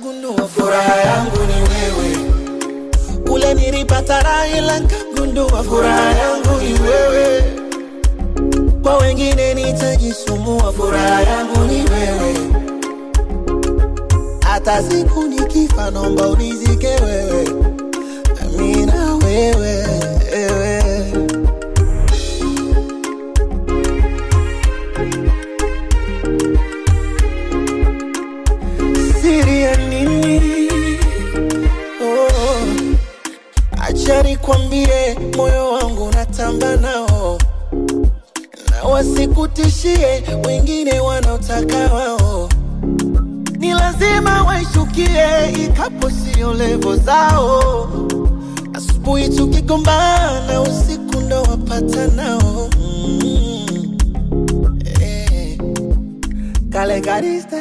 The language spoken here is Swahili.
Gundua furaha yangu ni wewe. Kule nilipata raha ila nikagundua furaha yangu ni wewe. Kwa wengine nitajisumbua, furaha yangu ni wewe. Hata siku nikifa naomba unizike wewe. Amina wewe, wewe. Siri ya nini? Oh, acha nikwambie, moyo wangu natamba nao, na wasikutishie wengine wanaotaka wao. Ni lazima waishukie ikapo sio levo zao. Asubuhi tukigombana, usiku ndo wapata nao. Kale kariste